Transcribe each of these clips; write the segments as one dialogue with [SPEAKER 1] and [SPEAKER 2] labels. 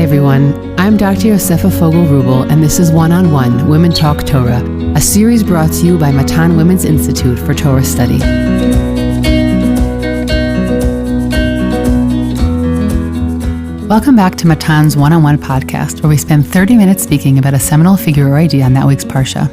[SPEAKER 1] everyone. I'm Dr. Yosefa Fogel-Rubel, and this is One-on-One, Women Talk Torah, a series brought to you by Matan Women's Institute for Torah Study. Welcome back to Matan's One-on-One podcast, where we spend 30 minutes speaking about a seminal figure or idea on that week's Parsha.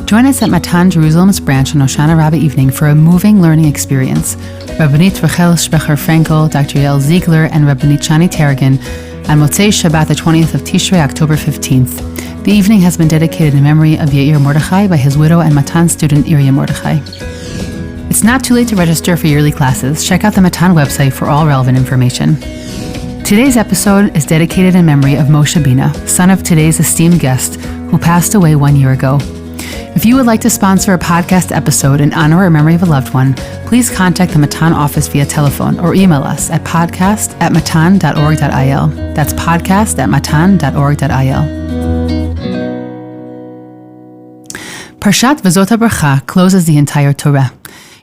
[SPEAKER 1] Join us at Matan Jerusalem's branch on Hoshana Rabbah evening for a moving learning experience. Rabbanit Rachel Sprecher-Frankel, Dr. Yael Ziegler, and Rabbanit Shani Tarragon on Motzei Shabbat, the 20th of Tishrei, October 15th. The evening has been dedicated in memory of Yair Mordechai by his widow and Matan student Iria Mordechai. It's not too late to register for yearly classes. Check out the Matan website for all relevant information. Today's episode is dedicated in memory of Moshe Bina, son of today's esteemed guest, who passed away 1 year ago. If you would like to sponsor a podcast episode in honor or memory of a loved one, please contact the Matan office via telephone or email us at podcast@matan.org.il. That's podcast@matan.org.il. Parshat V'zot HaBracha closes the entire Torah.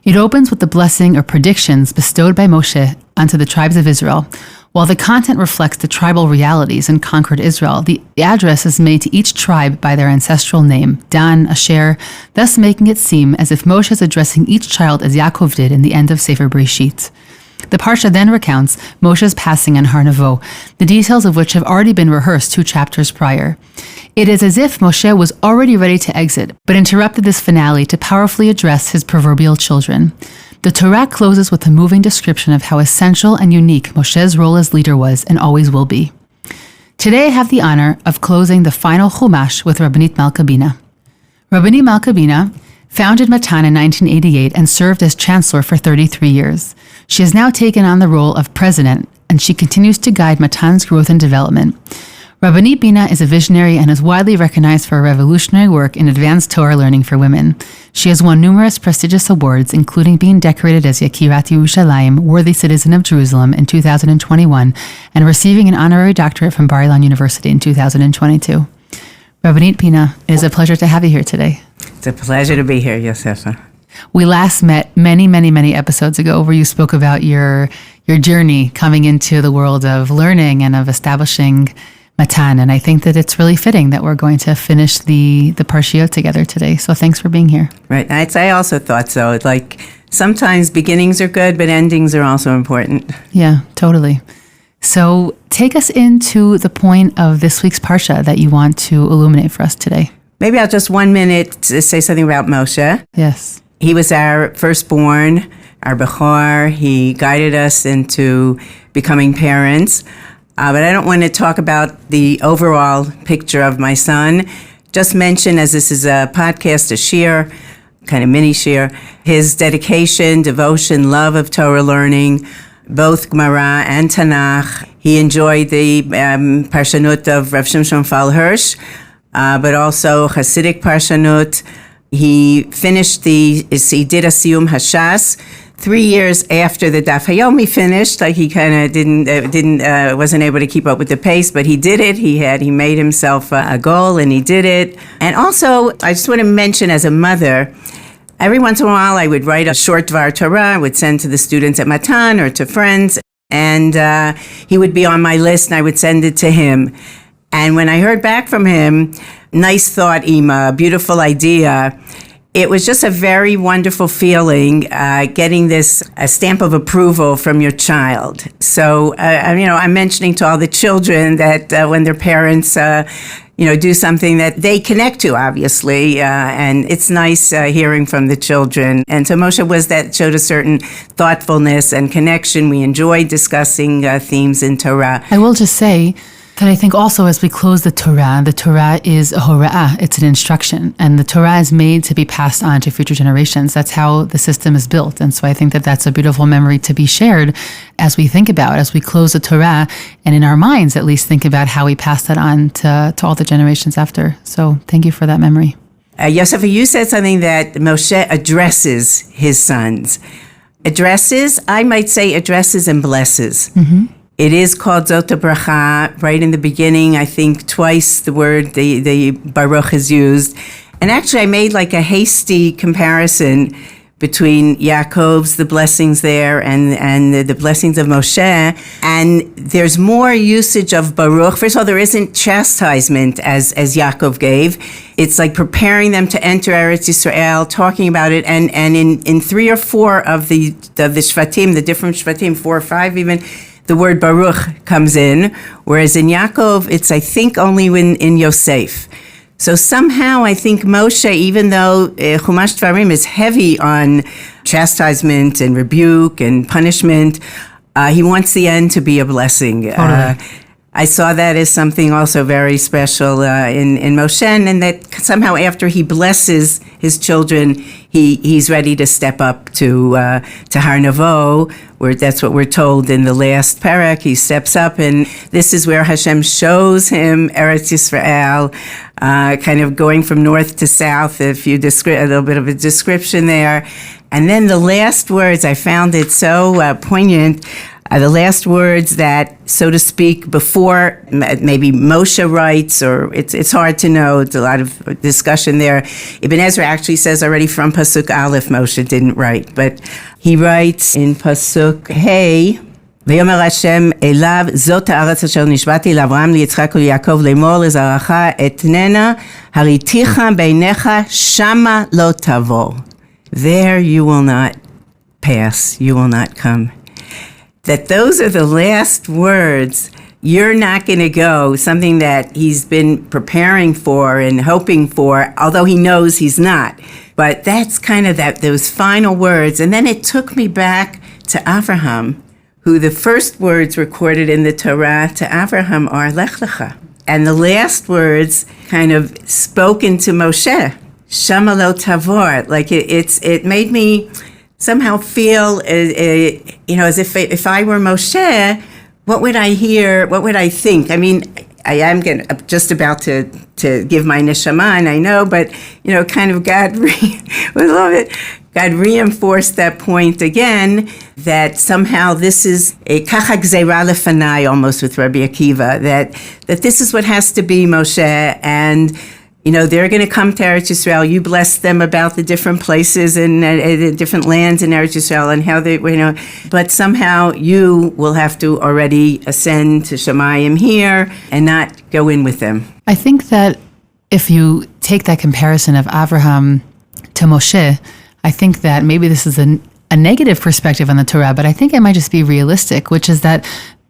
[SPEAKER 1] It opens with the blessing or predictions bestowed by Moshe onto the tribes of Israel. While the content reflects the tribal realities in conquered Israel, the address is made to each tribe by their ancestral name, Dan, Asher, thus making it seem as if Moshe is addressing each child as Yaakov did in the end of Sefer Bereshit. The Parsha then recounts Moshe's passing on Har Nevo, the details of which have already been rehearsed 2 chapters prior. It is as if Moshe was already ready to exit, but interrupted this finale to powerfully address his proverbial children. The Torah closes with a moving description of how essential and unique Moshe's role as leader was and always will be. Today I have the honor of closing the final Chumash with Rabbanit Malka Bina. Rabbanit Malka Bina founded Matan in 1988 and served as chancellor for 33 years. She has now taken on the role of president, and she continues to guide Matan's growth and development. Rabbanit Bina is a visionary and is widely recognized for her revolutionary work in advanced Torah learning for women. She has won numerous prestigious awards, including being decorated as Yakirat Yerushalayim, Worthy Citizen of Jerusalem in 2021, and receiving an honorary doctorate from Bar Ilan University in 2022. Rabbanit Bina, it is a pleasure to have you here today.
[SPEAKER 2] It's a pleasure to be here, Yosefa.
[SPEAKER 1] We last met many episodes ago where you spoke about your journey coming into the world of learning and of establishing Matan, and I think that it's really fitting that we're going to finish the Parshiot together today. So thanks for being here.
[SPEAKER 2] Right. I also thought so. Like, sometimes beginnings are good, but endings are also important.
[SPEAKER 1] Yeah, totally. So take us into the point of this week's Parsha that you want to illuminate for us today.
[SPEAKER 2] Maybe I'll just 1 minute say something about Moshe.
[SPEAKER 1] Yes.
[SPEAKER 2] He was our firstborn, our Bechor. He guided us into becoming parents. But I don't want to talk about the overall picture of my son. Just mention, as this is a podcast, a shir, kind of mini shir, his dedication, devotion, love of Torah learning, both Gemara and Tanakh. He enjoyed the Parshanut of Rav Shimshon Fal Hirsch, but also Hasidic Parshanut. He did a Siyum Hashas 3 years after the Daf Hayomi finished. Like, he kind of wasn't able to keep up with the pace, but he did it. He made himself a goal, and he did it. And also, I just want to mention, as a mother, every once in a while I would write a short Dvar Torah I would send to the students at Matan or to friends, and he would be on my list, and I would send it to him. And when I heard back from him, nice thought, Ima, beautiful idea, it was just a very wonderful feeling, getting a stamp of approval from your child. So, I'm mentioning to all the children that when their parents, do something that they connect to, obviously, and it's nice hearing from the children. And so Moshe showed a certain thoughtfulness and connection. We enjoyed discussing themes in Torah.
[SPEAKER 1] I will just say that I think also as we close the Torah is a hora'ah, it's an instruction, and the Torah is made to be passed on to future generations. That's how the system is built, and so I think that that's a beautiful memory to be shared as we close the Torah, and in our minds at least think about how we pass that on to all the generations after. So thank you for that memory.
[SPEAKER 2] Yosefa, you said something that Moshe addresses his sons. I might say addresses and blesses. Mm-hmm. It is called Zot HaBracha. Right in the beginning, I think twice the word, the Baruch is used. And actually, I made like a hasty comparison between Yaakov's, the blessings there, and the blessings of Moshe. And there's more usage of Baruch. First of all, there isn't chastisement as Yaakov gave. It's like preparing them to enter Eretz Yisrael, talking about it. And in 3 or 4 of the Shvatim, the different Shvatim, 4 or 5 even, the word Baruch comes in. Whereas in Yaakov, it's, I think, only in Yosef. So somehow I think Moshe, even though Chumash Devarim is heavy on chastisement and rebuke and punishment, he wants the end to be a blessing.
[SPEAKER 1] Totally.
[SPEAKER 2] I saw that as something also very special in Moshe, and that somehow after he blesses his children, he's ready to step up to Har Nevo, where that's what we're told in the last parak. He steps up, and this is where Hashem shows him Eretz Yisrael, kind of going from north to south. If you a little bit of a description there, and then the last words, I found it so poignant. The last words that, so to speak, before maybe Moshe writes, or it's hard to know. There's a lot of discussion there. Ibn Ezra actually says already from Pasuk Aleph, Moshe didn't write, but he writes in Pasuk Hey, ויאמר השם אליו, זאת הארץ אשר נשבעתי לאברהם, ליצחק וליעקב לאמור לזרעך אתננה, הריתיך בעיניך, שמה לא תעבור. There you will not pass, you will not come. That those are the last words. You're not going to go, something that he's been preparing for and hoping for, although he knows he's not. But that's kind of those final words. And then it took me back to Avraham, who the first words recorded in the Torah to Avraham are Lech Lecha. And the last words kind of spoken to Moshe, Shama lo tavor. Like it made me somehow feel, as if I were Moshe, what would I hear? What would I think? I mean, I am just about to give my neshama, and I know, but kind of God reinforced that point again, that somehow this is a kachak gzeira lefanai, almost with Rabbi Akiva, that this is what has to be, Moshe, and they're going to come to Eretz Yisrael. You bless them about the different places and different lands in Eretz Yisrael and how they, but somehow you will have to already ascend to Shemayim here and not go in with them.
[SPEAKER 1] I think that if you take that comparison of Avraham to Moshe, I think that maybe this is a negative perspective on the Torah, but I think it might just be realistic, which is that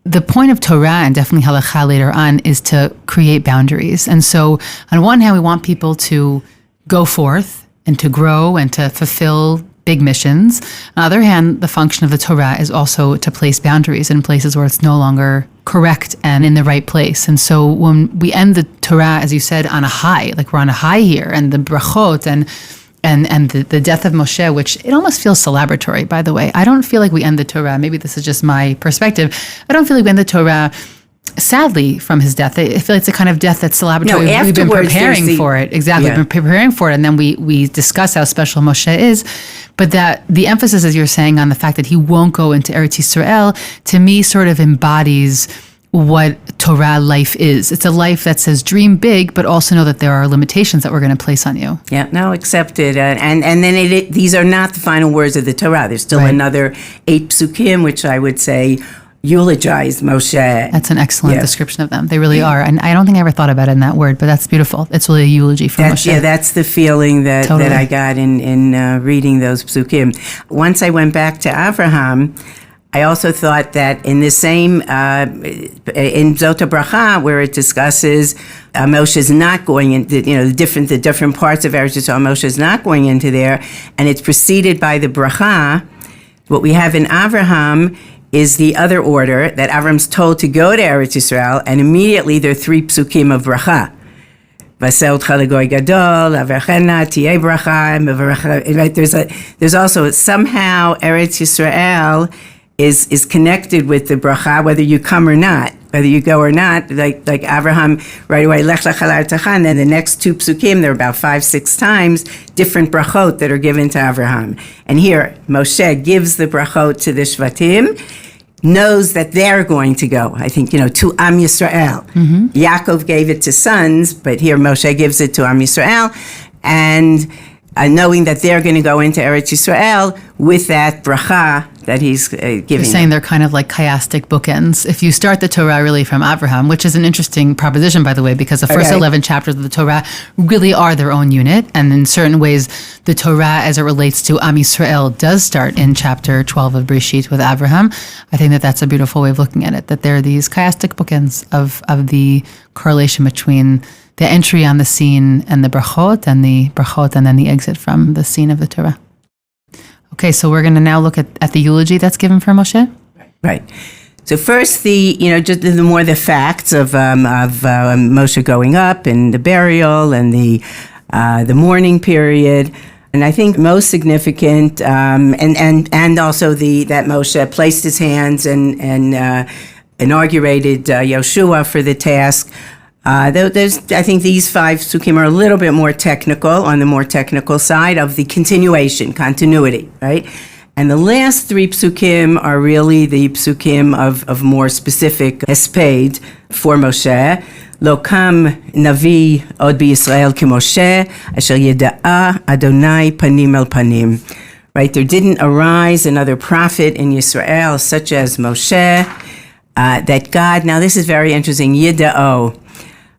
[SPEAKER 1] the point of Torah, and definitely halakha later on, is to create boundaries. And so on one hand, we want people to go forth and to grow and to fulfill big missions. On the other hand, the function of the Torah is also to place boundaries in places where it's no longer correct and in the right place. And so when we end the Torah, as you said, on a high, like we're on a high here, and the brachot and the death of Moshe, which it almost feels celebratory, by the way. I don't feel like we end the Torah. Maybe this is just my perspective. I don't feel like we end the Torah sadly from his death. I feel it's a kind of death that's celebratory.
[SPEAKER 2] No,
[SPEAKER 1] we've been preparing for it. Exactly. Yeah. We've been preparing for it. And then we discuss how special Moshe is. But that the emphasis, as you're saying, on the fact that he won't go into Eretz Yisrael, to me sort of embodies what Torah life is. It's a life that says dream big, but also know that there are limitations that we're going to place on you.
[SPEAKER 2] Yeah, no, accepted. And then these are not the final words of the Torah. There's still another 8 psukim, which I would say eulogize Moshe.
[SPEAKER 1] That's an excellent description of them. They really are. And I don't think I ever thought about it in that word, but that's beautiful. It's really a eulogy for Moshe.
[SPEAKER 2] Yeah, that's the feeling that I got in reading those psukim. Once I went back to Avraham, I also thought that in the same, in Zot HaBracha, where it discusses Moshe is not going into, the different parts of Eretz Yisrael, Moshe is not going into there, and it's preceded by the Bracha. What we have in Avraham is the other order, that Avram's told to go to Eretz Yisrael, and immediately there are 3 psukim of Bracha. There's also somehow Eretz Yisrael is connected with the bracha, whether you come or not, whether you go or not. Like Avraham, right away, lech lecha la'artecha, and then the next 2 psukim, there are about 5-6 times different brachot that are given to Avraham. And here, Moshe gives the brachot to the Shvatim, knows that they're going to go, I think, to Am Yisrael. Mm-hmm. Yaakov gave it to sons, but here Moshe gives it to Am Yisrael. And knowing that they're going to go into Eretz Yisrael with that bracha that he's giving.
[SPEAKER 1] You're saying they're kind of like chiastic bookends. If you start the Torah really from Abraham, which is an interesting proposition, by the way, because the first 11 chapters of the Torah really are their own unit. And in certain ways, the Torah, as it relates to Am Yisrael, does start in chapter 12 of Breshit with Abraham. I think that that's a beautiful way of looking at it, that there are these chiastic bookends of the correlation between the entry on the scene and the brachot, and then the exit from the scene of the Torah. Okay, so we're going to now look at the eulogy that's given for Moshe.
[SPEAKER 2] Right. So first, just the facts of Moshe going up and the burial and the mourning period, and I think most significant, and also that Moshe placed his hands and inaugurated Yoshua for the task. I think these 5 psukim are a little bit more technical, on the more technical side of the continuity, right? And the last 3 psukim are really the psukim of more specific hesped for Moshe. Lo kam navi od b'Yisrael ki Moshe, asher yeda'a Adonai panim el panim. Right, there didn't arise another prophet in Yisrael such as Moshe, that God, now this is very interesting, yeda'o,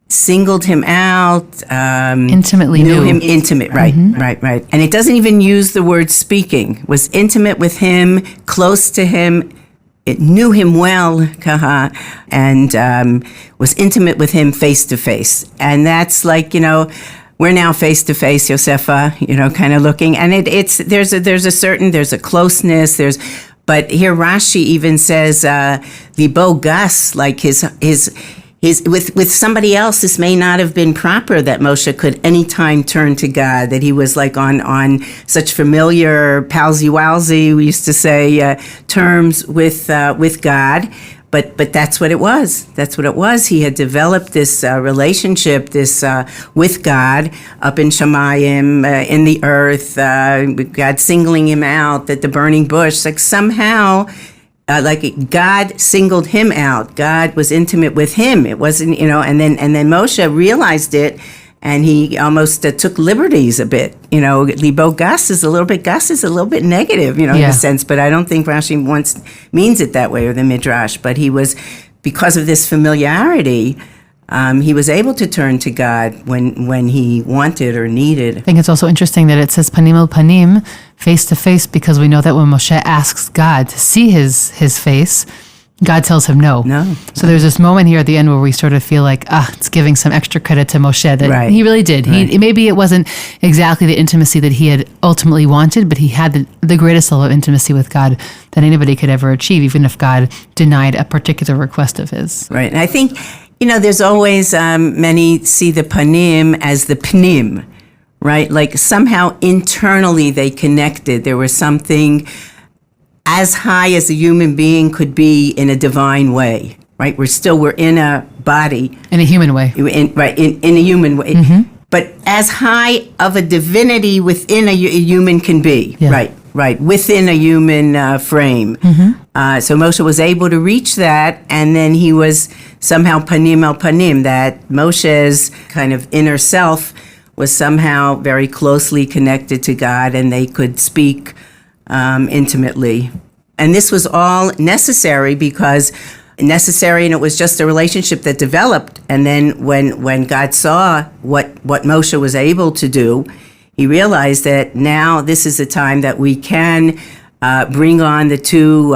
[SPEAKER 2] singled him out,
[SPEAKER 1] intimately
[SPEAKER 2] knew him intimate, right. And it doesn't even use the word speaking. Was intimate with him, close to him, it knew him well, and was intimate with him face to face. And that's like, we're now face to face, Yosefa, kind of looking, and there's a closeness, but here Rashi even says libo gas, like his with somebody else, this may not have been proper that Moshe could anytime turn to God, that he was like on such familiar palsy-walsy, we used to say, terms with God. But that's what it was. That's what it was. He had developed this relationship, with God up in Shamayim, in the earth, God singling him out at the burning bush, like somehow, like God singled him out. God was intimate with him. It wasn't, and then Moshe realized it, and he almost took liberties a bit. Libo gas is a little bit negative, in a sense, but I don't think Rashi means it that way, or the Midrash. But he was, because of this familiarity, he was able to turn to God when he wanted or needed.
[SPEAKER 1] I think it's also interesting that it says panim el panim, face to face, because we know that when Moshe asks God to see his face, God tells him no. So there's this moment here at the end where we sort of feel like, it's giving some extra credit to Moshe that he really did. Right. Maybe it wasn't exactly the intimacy that he had ultimately wanted, but he had the greatest level of intimacy with God that anybody could ever achieve, even if God denied a particular request of his.
[SPEAKER 2] Right. And I think, there's always, many see the panim as the pnim, right? Like somehow internally they connected. There was something as high as a human being could be in a divine way, right? We're in a body.
[SPEAKER 1] In a human way.
[SPEAKER 2] In a human way. Mm-hmm. But as high of a divinity within a human can be, right, within a human frame. Mm-hmm. So Moshe was able to reach that, and then he was somehow panim el panim, that Moshe's kind of inner self was somehow very closely connected to God, and they could speak intimately. And this was all necessary, and it was just a relationship that developed. And then when God saw what Moshe was able to do, he realized that now this is the time that we can bring on the 2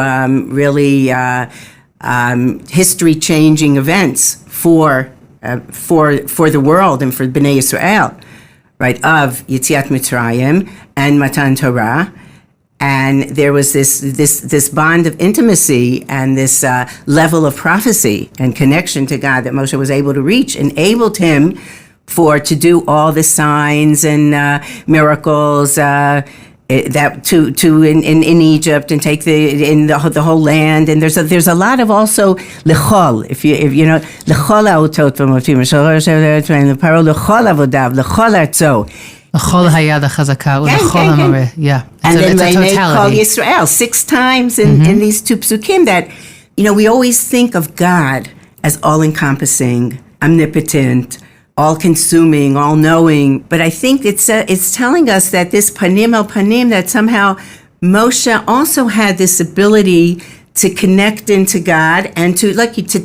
[SPEAKER 2] really history-changing events for the world and for Bnei Yisrael, right, of Yetziat Mitzrayim and Matan Torah. And there was this bond of intimacy and this level of prophecy and connection to God that Moshe was able to reach, enabled him to do all the signs and miracles that in Egypt, and take the whole land. And there's a lot of also lechol, if you know lechol ha'otot v'motim l'paro lechol avodav lechol artzo.
[SPEAKER 1] L'chol hayad ha'chazaka u'l'chol ha'mareh. Yeah.
[SPEAKER 2] And then they call Yisrael 6 times in these 2 psukim that, we always think of God as all-encompassing, omnipotent, all-consuming, all-knowing. But I think it's telling us that this panim el panim, that somehow Moshe also had this ability to connect into God and to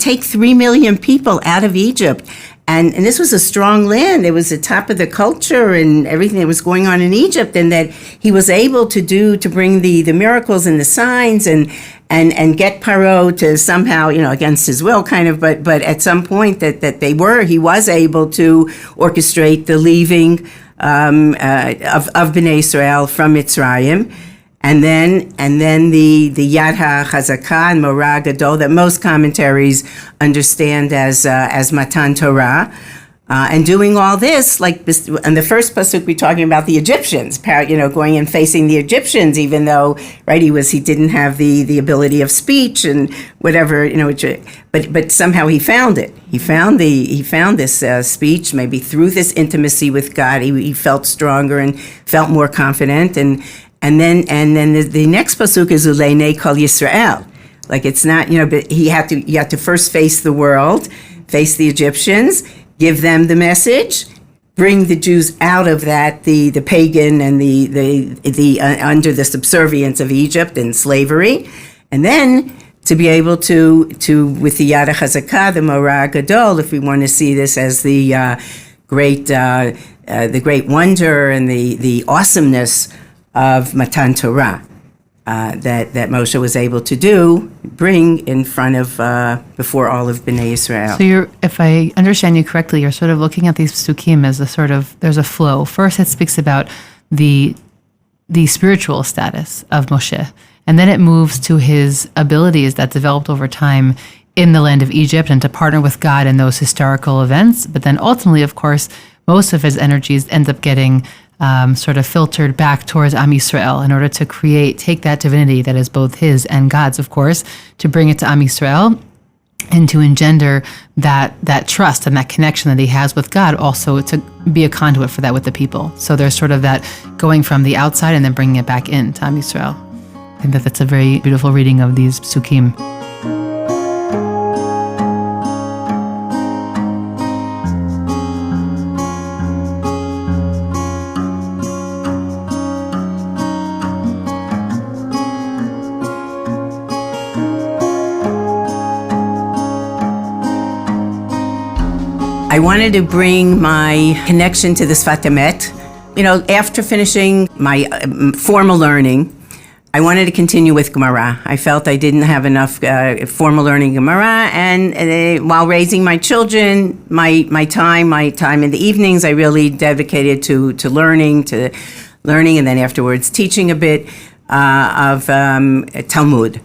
[SPEAKER 2] take 3 million people out of Egypt. And this was a strong land. It was the top of the culture and everything that was going on in Egypt, and that he was able to bring the miracles and the signs and get Paro to somehow, against his will kind of, but at some point he was able to orchestrate the leaving of Bnei Israel from Mitzrayim. And then the Yad HaChazakah and Morah Gadol that most commentaries understand as Matan Torah, and doing all this, like this, in the first pasuk we're talking about the Egyptians, going and facing the Egyptians, even though he didn't have the ability of speech and whatever, but somehow he found it. He found this speech, maybe through this intimacy with God. He felt stronger and felt more confident. And then the next pasuk is Uleinei Kol Yisrael. Like it's not, but you have to first face the world, face the Egyptians, give them the message, bring the Jews out of that, the pagan and the under the subservience of Egypt and slavery, and then to be able to with the Yad HaChazakah, the Morah Gadol, if we want to see this as the great wonder and the awesomeness of Matan Torah that Moshe was able to bring in front of, before all of Bnei Israel.
[SPEAKER 1] So if I understand you correctly, you're sort of looking at these psukim as there's a flow. First, it speaks about the spiritual status of Moshe, and then it moves to his abilities that developed over time in the land of Egypt and to partner with God in those historical events. But then ultimately, of course, most of his energies end up getting sort of filtered back towards Am Yisrael in order to take that divinity that is both his and God's, of course, to bring it to Am Yisrael and to engender that trust and that connection that he has with God, also to be a conduit for that with the people. So there's sort of that going from the outside and then bringing it back in to Am Yisrael. I think that's a very beautiful reading of these psukim.
[SPEAKER 2] I wanted to bring my connection to the Sefat Emet. After finishing my formal learning, I wanted to continue with Gemara. I felt I didn't have enough formal learning Gemara, and while raising my children, my time in the evenings, I really dedicated to learning, and then afterwards teaching a bit of Talmud.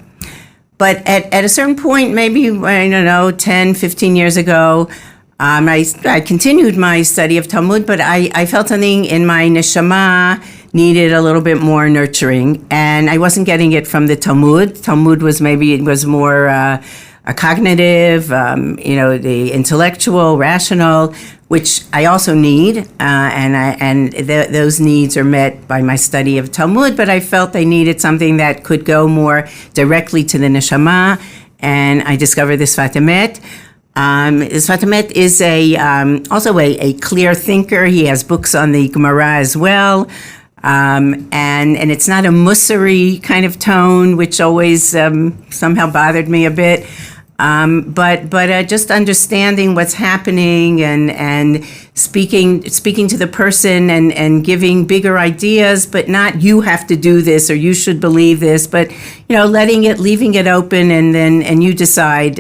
[SPEAKER 2] But at a certain point, maybe, 10, 15 years ago, I continued my study of Talmud, but I felt something in my neshama needed a little bit more nurturing, and I wasn't getting it from the Talmud. Talmud was more a cognitive, the intellectual, rational, which I also need, and those needs are met by my study of Talmud. But I felt I needed something that could go more directly to the neshama, and I discovered the Sefat Emet. Sefat Emet is also a clear thinker. He has books on the Gemara as well, and it's not a mussary kind of tone, which always somehow bothered me a bit. But just understanding what's happening and speaking to the person and giving bigger ideas, but not you have to do this or you should believe this, but leaving it open, and you decide.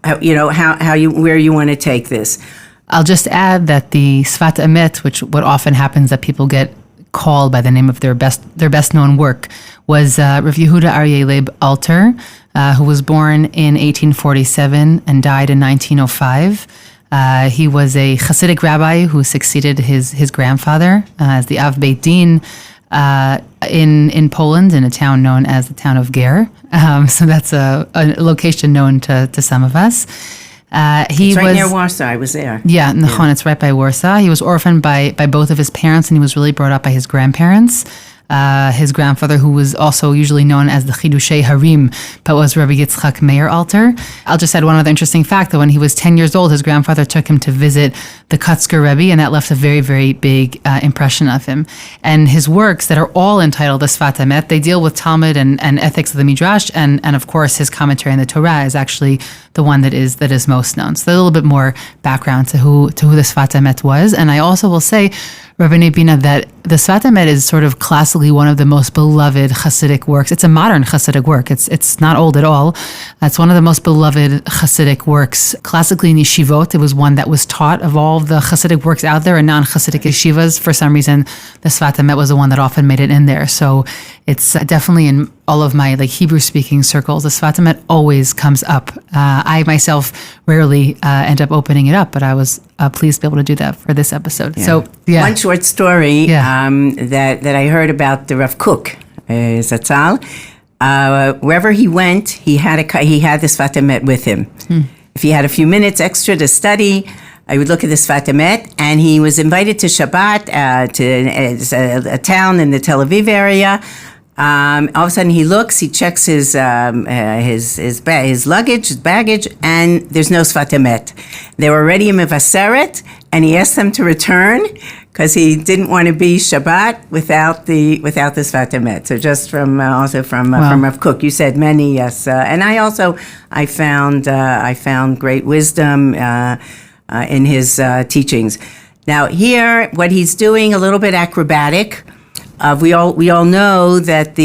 [SPEAKER 2] Where you want to take this.
[SPEAKER 1] I'll just add that the Sefat Emet, what often happens that people get called by the name of their best known work, was Rav Yehuda Aryeh Leib Alter, who was born in 1847 and died in 1905. He was a Hasidic rabbi who succeeded his grandfather as the Av Beit Din in Poland, in a town known as the town of Ger. So that's a location known to some of us.
[SPEAKER 2] It's right near Warsaw. I was there.
[SPEAKER 1] Yeah, It's right by Warsaw. He was orphaned by both of his parents, and he was really brought up by his grandparents. his grandfather, who was also usually known as the Chidushei Harim, but was Rabbi Yitzchak Meir Alter. I'll just add one other interesting fact, that when he was 10 years old, his grandfather took him to visit the Kutzker Rebbe, and that left a very, very big impression of him. And his works that are all entitled the Sefat Emet, they deal with Talmud and ethics of the Midrash, and of course his commentary on the Torah is actually the one that is most known. So a little bit more background to who the Sefat Emet was. And I also will say, Rabbanit Bina, that the Sefat Emet is sort of classically one of the most beloved Hasidic works. It's a modern Hasidic work. It's not old at all. It's one of the most beloved Hasidic works. Classically in yeshivot, it was one that was taught of all the Hasidic works out there, and non-Hasidic yeshivas. For some reason, the Sefat Emet was the one that often made it in there. So it's definitely in all of my Hebrew-speaking circles, the Sefat Emet always comes up. I myself rarely end up opening it up, but I was pleased to be able to do that for this episode.
[SPEAKER 2] Yeah.
[SPEAKER 1] So, yeah.
[SPEAKER 2] One short story that I heard about the Rav Kook, Zatzal. Wherever he went, he had the Sefat Emet with him. If he had a few minutes extra to study, I would look at the Sefat Emet, and he was invited to Shabbat to a town in the Tel Aviv area. All of a sudden, he looks, he checks his luggage, his baggage, and there's no Sefat Emet. They were already in Mevaseret, and he asked them to return because he didn't want to be Shabbat without the Sefat Emet. So just from Rav Kook, you said many, yes, and I found great wisdom in his teachings. Now here, what he's doing, a little bit acrobatic. We all know that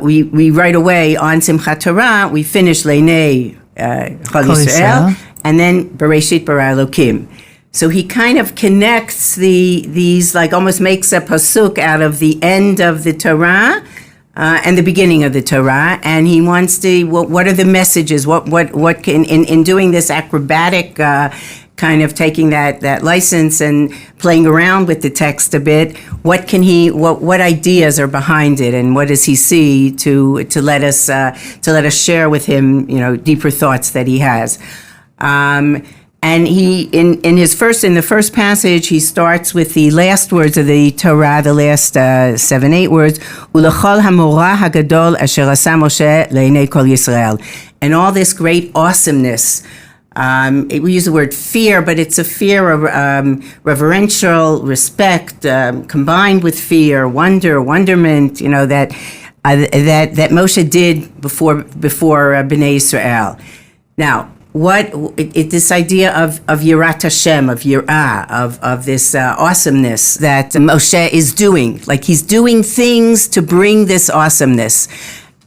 [SPEAKER 2] we right away on Simchat Torah we finish Leinei Chol Yisrael and then Bereshit bara Elokim. So he kind of connects these almost makes a pasuk out of the end of the Torah and the beginning of the Torah, and he wants to. What are the messages? What can in doing this acrobatic? Kind of taking that license and playing around with the text a bit. What ideas are behind it, and what does he see to let us share with him, deeper thoughts that he has. And he in the first passage, he starts with the last words of the Torah, the last 7-8 words. Ulechol hamorah hagadol asher asa Moshe leinei kol Yisrael, and all this great awesomeness. We use the word fear, but it's a fear of reverential respect combined with fear, wonderment. That Moshe did before Bnei Israel. Now, this idea of Yirat Hashem, of Yirah, of this awesomeness that Moshe is doing, he's doing things to bring this awesomeness.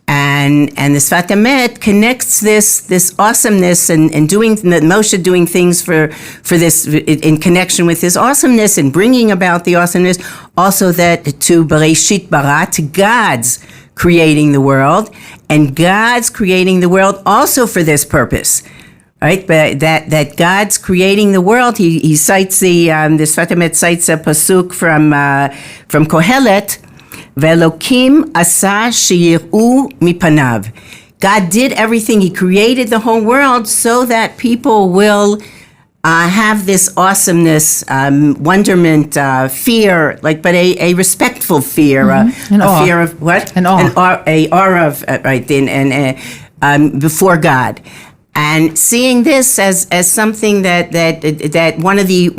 [SPEAKER 2] And the Sefat Emet connects this awesomeness and Moshe doing things for this in connection with his awesomeness and bringing about the awesomeness. Also that to Bereshit bara, to God's creating the world, and God's creating the world also for this purpose, right? But that God's creating the world. He cites the Sefat Emet cites a pasuk from Kohelet. Ve'elokim asa sheyiru mipanav. God did everything. He created the whole world so that people will have this awesomeness, wonderment, fear, but a respectful fear, a fear of what? An awe. A awe of right and before God, and seeing this as something that one of the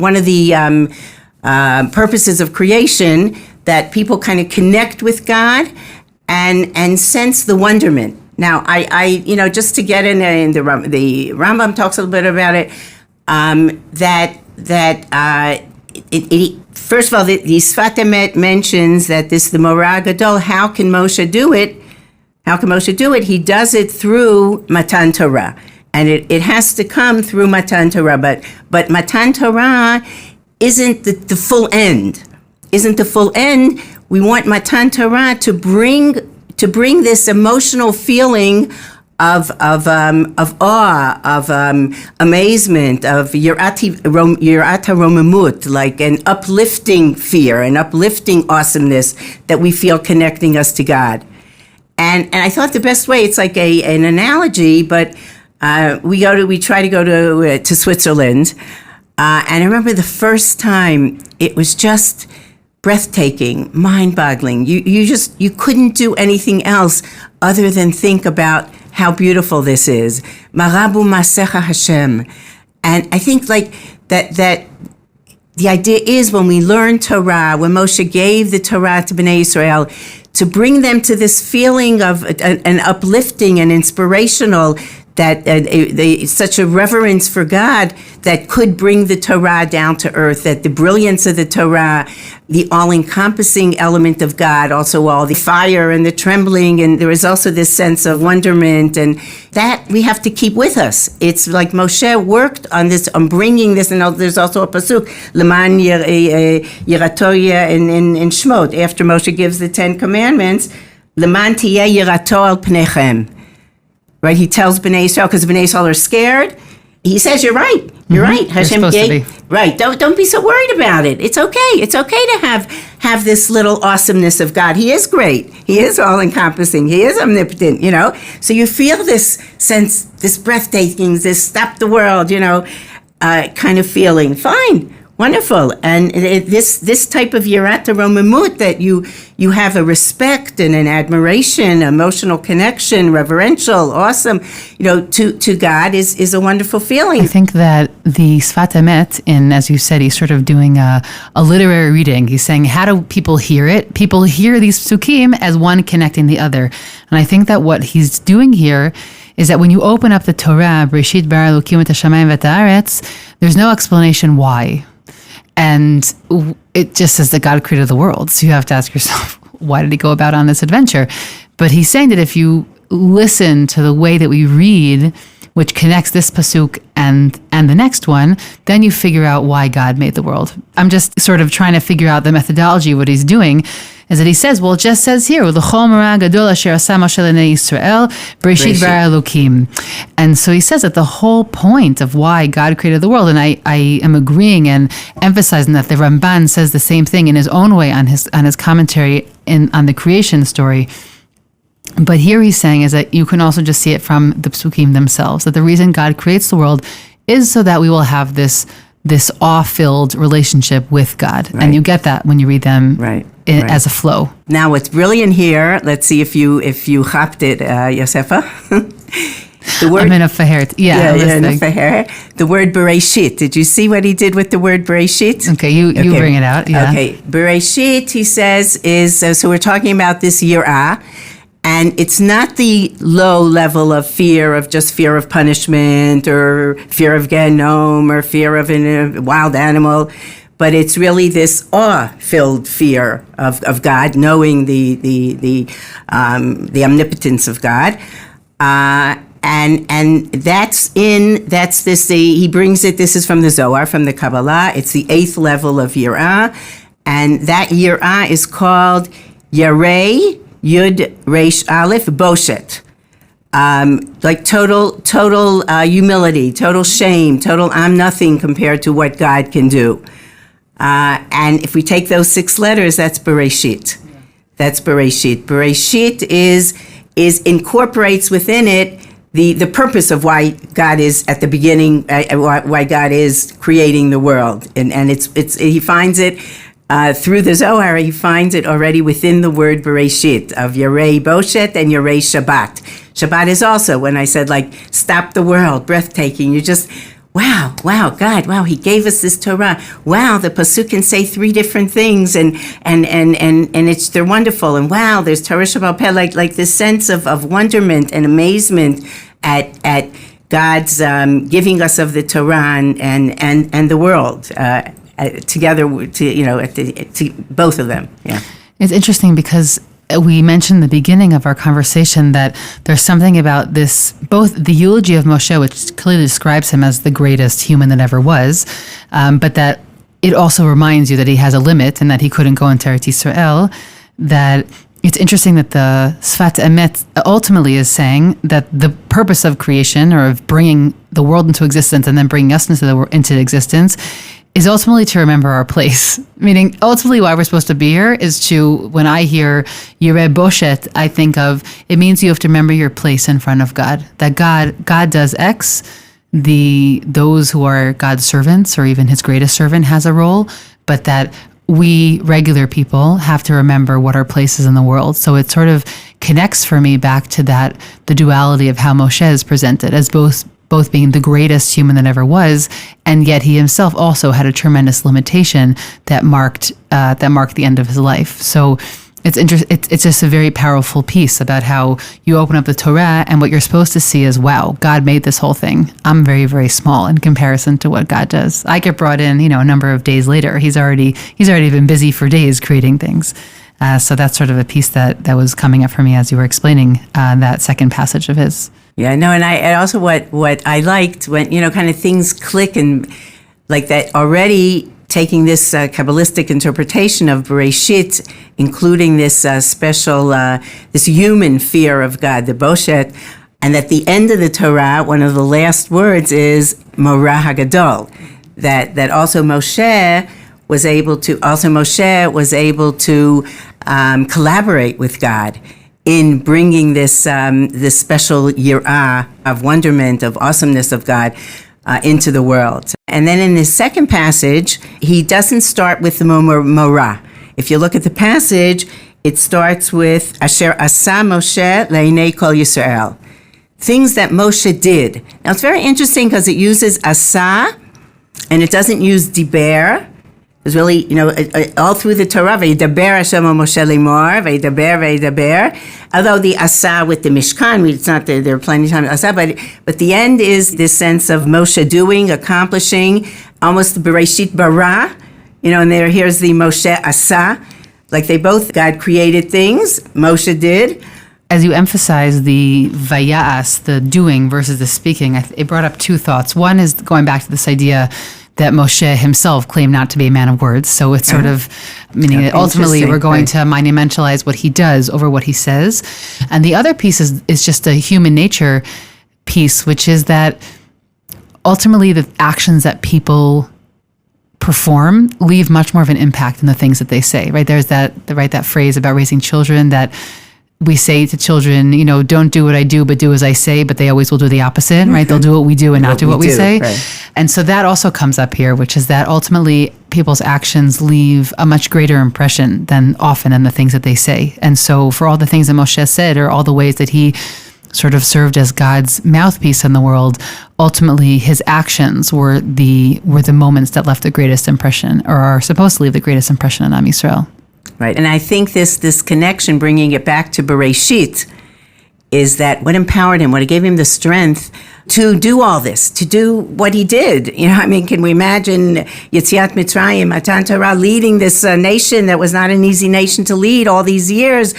[SPEAKER 2] purposes of creation, that people kind of connect with God and sense the wonderment. Now, I just to get in the Rambam talks a little bit about it. First of all, the Sefat Emet mentions that the Morah Gadol. How can Moshe do it? He does it through Matan Torah, and it has to come through Matan Torah. But Matan Torah isn't the full end. We want Matan Torah to bring this emotional feeling of awe, of amazement, of yirat romemut, like an uplifting fear, an uplifting awesomeness that we feel connecting us to God. And I thought the best way, it's like an analogy, but we try to go to Switzerland, and I remember the first time it was just breathtaking, mind-boggling. You couldn't do anything else other than think about how beautiful this is. Marabu Masecha Hashem. And I think like that the idea is when we learn Torah, when Moshe gave the Torah to Bnei Israel, to bring them to this feeling of an uplifting and inspirational, that such a reverence for God that could bring the Torah down to earth, that the brilliance of the Torah, the all-encompassing element of God, also all the fire and the trembling, and there is also this sense of wonderment, and that we have to keep with us. It's like Moshe worked on this, on bringing this, and there's also a pasuk, Leman Yiratoya in Shmot, after Moshe gives the 10 Commandments, Leman Tiyeh Yirato al Pnechem. Right, he tells Bnei Israel, because Bnei Israel are scared. He says, "You're right. You're right. Hashem gave, right. Don't be so worried about it. It's okay. It's okay to have this little awesomeness of God. He is great. He is all encompassing. He is omnipotent. You know. So you feel this sense, this breathtaking, this stop the world. Kind of feeling. Fine. Wonderful, and this type of yirat romimut, that you have a respect and an admiration, emotional connection, reverential, awesome, to God is a wonderful feeling.
[SPEAKER 1] I think that the Sefat Emet, as you said, he's sort of doing a literary reading. He's saying, how do people hear it? People hear these psukim as one connecting the other, and I think that what he's doing here is that when you open up the Torah, Bereshit bara Elokim et hashamayim v'et haaretz, there's no explanation why. And it just says that God created the world. So you have to ask yourself, why did he go about on this adventure? But he's saying that if you listen to the way that we read, which connects this pasuk and the next one, then you figure out why God made the world. I'm just sort of trying to figure out the methodology. What he's doing is that he says, well, it just says here, L'chol marah gadol asher asa Moshe l'nei Yisrael, Bereshit bara Elokim. And so he says that the whole point of why God created the world, and I am agreeing and emphasizing that the Ramban says the same thing in his own way on his commentary on the creation story. But here he's saying is that you can also just see it from the psukim themselves, that the reason God creates the world is so that we will have this awe-filled relationship with God. Right. And you get that when you read them as a flow.
[SPEAKER 2] Now what's brilliant here, let's see if you hopped it, Yosefa. The word,
[SPEAKER 1] I'm in a fahert. Yeah,
[SPEAKER 2] in a fahert. The word Bereshit. Did you see what he did with the word Bereshit?
[SPEAKER 1] Okay, you bring it out. Yeah.
[SPEAKER 2] Okay, Bereshit, he says, is, so we're talking about this yirah, and it's not the low level of fear of punishment or fear of Gehenom or fear of a wild animal, but it's really this awe-filled fear of God, knowing the omnipotence of God. And that's this, he brings it, this is from the Zohar, from the Kabbalah, it's the 8th level of Yirah, and that Yirah is called Yarei Yud Reish Aleph Boshet. Like total humility, total shame, total I'm nothing compared to what God can do. And if we take those 6 letters, that's Bereshit. That's Bereshit. Bereshit is incorporates within it the purpose of why God is at the beginning, why God is creating the world, and it's he finds it through the Zohar. He finds it already within the word Bereshit of Yarei Boshet and Yarei Shabbat. Shabbat is also, when I said like stop the world, breathtaking. You just wow, God, wow, he gave us this Torah. Wow, the pasuk can say 3 different things, and they're wonderful. And wow, there's Torah Shabbat Peh, like this sense of wonderment and amazement at God's giving us of the Torah and the world together to both of them. Yeah,
[SPEAKER 1] it's interesting because we mentioned in the beginning of our conversation that there's something about this, both the eulogy of Moshe, which clearly describes him as the greatest human that ever was, but that it also reminds you that he has a limit and that he couldn't go into Eretz Yisrael. That it's interesting that the Sefat Emet ultimately is saying that the purpose of creation, or of bringing the world into existence and then bringing us into existence, is ultimately to remember our place. Meaning, ultimately why we're supposed to be here is to, when I hear Yireh Boshet, I think of, it means you have to remember your place in front of God. That God does X, those who are God's servants, or even his greatest servant has a role, but that we regular people have to remember what our place is in the world. So it sort of connects for me back to that, the duality of how Moshe is presented as both being the greatest human that ever was, and yet he himself also had a tremendous limitation that marked the end of his life. So it's just a very powerful piece about how you open up the Torah and what you're supposed to see is, wow, God made this whole thing. I'm very, very small in comparison to what God does. I get brought in, a number of days later. He's already been busy for days creating things. So that's sort of a piece that was coming up for me as you were explaining that second passage of his.
[SPEAKER 2] Yeah, no, and I also what I liked when, kind of things click and like that already. Taking this Kabbalistic interpretation of Bereshit, including this special, this human fear of God, the Boshet, and at the end of the Torah, one of the last words is Morah Hagadol, that also Moshe was able to collaborate with God in bringing this this special yirah of wonderment, of awesomeness of God into the world. And then in the second passage, he doesn't start with the Morah. If you look at the passage, it starts with Asher Asa Moshe Leinei Kol Yisrael. Things that Moshe did. Now it's very interesting because it uses Asa and it doesn't use Diber. It's really, all through the Torah, V'yidaber Hashem Moshe lemor, V'yidaber. Although the Asa with the Mishkan, it's not there are plenty of times Asa, but the end is this sense of Moshe doing, accomplishing, almost the Bereshit bara, and here's the Moshe Asa. Like God created things, Moshe did.
[SPEAKER 1] As you emphasize the vayas, the doing versus the speaking, it brought up two thoughts. One is going back to this idea that Moshe himself claimed not to be a man of words. So it's sort of meaning that ultimately we're going to monumentalize what he does over what he says. And the other piece is just a human nature piece, which is that ultimately the actions that people perform leave much more of an impact than the things that they say, right? There's that phrase about raising children that we say to children, don't do what I do, but do as I say, but they always will do the opposite, right? Mm-hmm. They'll do what we do and not do what we say. Right. And so that also comes up here, which is that ultimately people's actions leave a much greater impression than the things that they say. And so for all the things that Moshe said, or all the ways that he sort of served as God's mouthpiece in the world, ultimately his actions were the moments that left the greatest impression, or are supposed to leave the greatest impression on Am Yisrael.
[SPEAKER 2] Right, and I think this connection, bringing it back to Bereshit, is that what empowered him, what gave him the strength to do all this, to do what he did. Can we imagine Yetziat Mitzrayim, Matan Torah, leading this nation that was not an easy nation to lead all these years,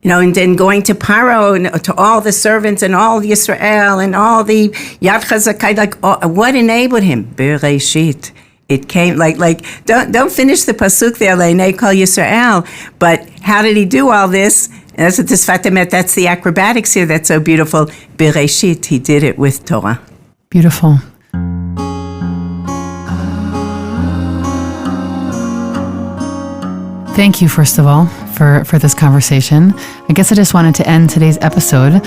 [SPEAKER 2] and then going to Paro and to all the servants and all Yisrael and all the Yad Chazak, what enabled him? Bereshit. It came don't finish the pasuk there, Leinei Kol Yisrael. But how did he do all this? And that's what the Sefat Emet, that's the acrobatics here that's so beautiful. Bereshit, he did it with Torah.
[SPEAKER 1] Beautiful. Thank you, first of all, for this conversation. I guess I just wanted to end today's episode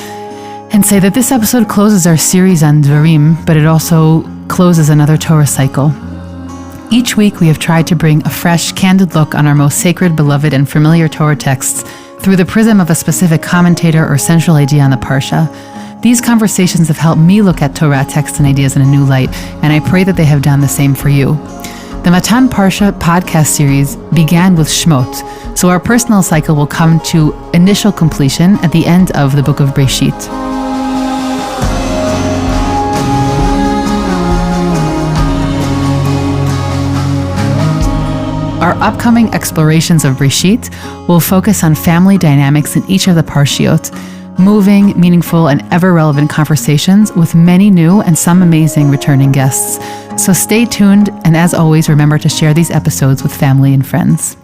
[SPEAKER 1] and say that this episode closes our series on Devarim, but it also closes another Torah cycle. Each week, we have tried to bring a fresh, candid look on our most sacred, beloved, and familiar Torah texts through the prism of a specific commentator or central idea on the Parsha. These conversations have helped me look at Torah texts and ideas in a new light, and I pray that they have done the same for you. The Matan Parsha podcast series began with Shmot, so our personal cycle will come to initial completion at the end of the book of Bereshit. Our upcoming explorations of Bereshit will focus on family dynamics in each of the Parshiot, moving, meaningful, and ever-relevant conversations with many new and some amazing returning guests. So stay tuned, and as always, remember to share these episodes with family and friends.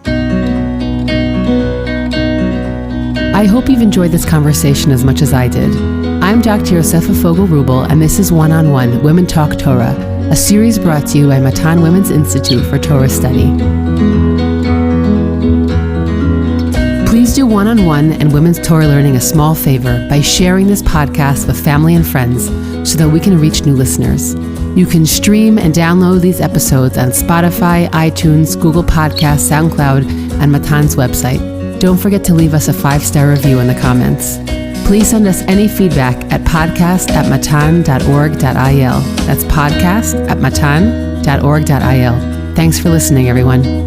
[SPEAKER 1] I hope you've enjoyed this conversation as much as I did. I'm Dr. Yosefa Fogel-Rubel, and this is One-on-One Women Talk Torah, a series brought to you by Matan Women's Institute for Torah Study. Please do One-on-One and Women's Torah Learning a small favor by sharing this podcast with family and friends so that we can reach new listeners. You can stream and download these episodes on Spotify, iTunes, Google Podcasts, SoundCloud, and Matan's website. Don't forget to leave us a 5-star review in the comments. Please send us any feedback at podcast@matan.org.il. That's podcast@matan.org.il. Thanks for listening, everyone.